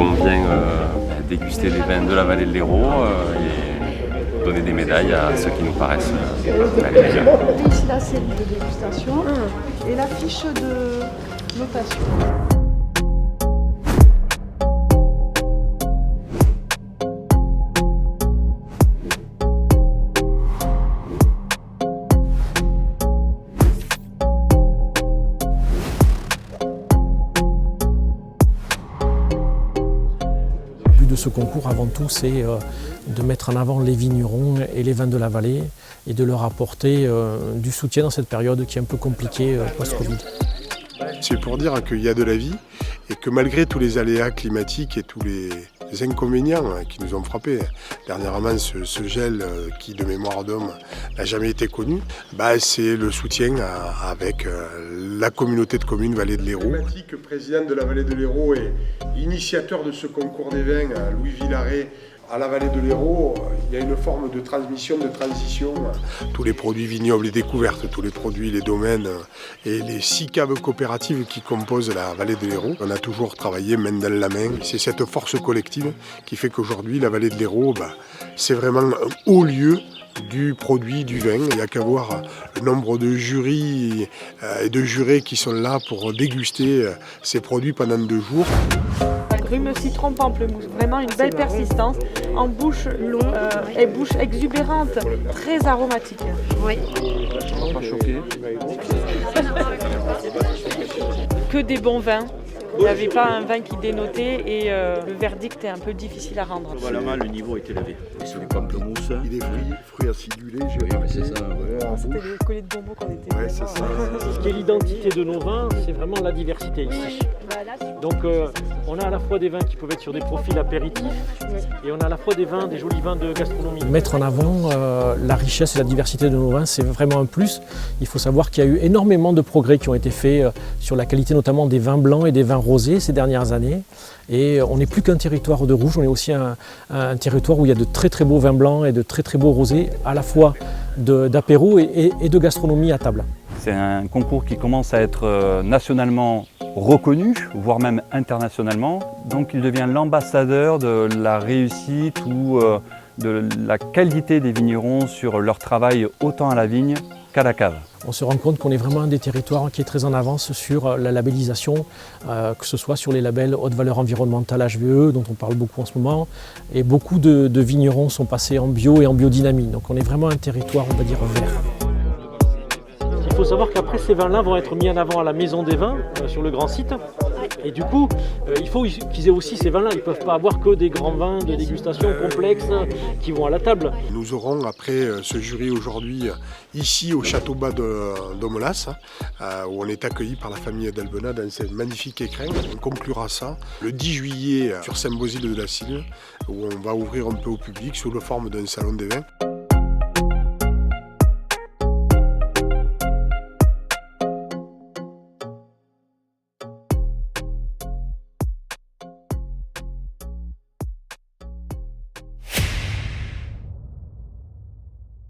qu'on vient déguster les vins de la vallée de l'Hérault et donner des médailles à ceux qui nous paraissent aller bien. Ici la cellule de dégustation et la fiche de notation. De ce concours, avant tout, c'est de mettre en avant les vignerons et les vins de la vallée et de leur apporter du soutien dans cette période qui est un peu compliquée post-Covid. C'est pour dire qu'il y a de la vie et que malgré tous les aléas climatiques et tous les inconvénients qui nous ont frappés, dernièrement ce gel qui de mémoire d'homme n'a jamais été connu, c'est le soutien avec la communauté de communes Vallée de l'Hérault. Président de la Vallée de l'Hérault et initiateur de ce concours des vins, Louis Villaret, à la Vallée de l'Hérault, il y a une forme de transmission, de transition. Tous les produits vignobles et découvertes, tous les produits, les domaines et les 6 caves coopératives qui composent la Vallée de l'Hérault. On a toujours travaillé main dans la main. C'est cette force collective qui fait qu'aujourd'hui, la Vallée de l'Hérault, c'est vraiment un haut lieu du produit du vin. Il n'y a qu'à voir le nombre de jurys et de jurés qui sont là pour déguster ces produits pendant 2 jours. Agrumes, citron, pamplemousse, vraiment une belle persistance, en bouche longue et bouche exubérante, très aromatique. Oui. Pas choqué. Que des bons vins. Il n'y avait pas un vin qui dénotait et le verdict est un peu difficile à rendre. Globalement, le niveau est élevé. Et sur les pamplemousses. Il est fruits acidulés, Oui, mais c'est ça. C'était les colliers de bonbons qu'on était. Ouais, c'est ça. Ce qui est l'identité de nos vins, c'est vraiment la diversité ici. Donc on a à la fois des vins qui peuvent être sur des profils apéritifs et on a à la fois des jolis vins de gastronomie. Mettre en avant la richesse et la diversité de nos vins, c'est vraiment un plus. Il faut savoir qu'il y a eu énormément de progrès qui ont été faits sur la qualité notamment des vins blancs et des vins rosés ces dernières années. Et on n'est plus qu'un territoire de rouge, on est aussi un territoire où il y a de très très beaux vins blancs et de très très beaux rosés, à la fois d'apéro et de gastronomie à table. C'est un concours qui commence à être nationalement reconnu, voire même internationalement. Donc il devient l'ambassadeur de la réussite ou de la qualité des vignerons sur leur travail autant à la vigne qu'à la cave. On se rend compte qu'on est vraiment un des territoires qui est très en avance sur la labellisation, que ce soit sur les labels haute valeur environnementale HVE, dont on parle beaucoup en ce moment, et beaucoup de vignerons sont passés en bio et en biodynamie. Donc on est vraiment un territoire, on va dire, vert. Il faut savoir qu'après ces vins-là vont être mis en avant à la Maison des Vins, sur le grand site. Et du coup, il faut qu'ils aient aussi ces vins-là. Ils ne peuvent pas avoir que des grands vins de dégustation complexes qui vont à la table. Nous aurons, après ce jury aujourd'hui, ici au Château Bas d'Omelas, où on est accueillis par la famille d'Albena dans ces magnifiques écrins. On conclura ça le 10 juillet sur Saint-Bosile de la Sille, où on va ouvrir un peu au public sous la forme d'un salon des vins.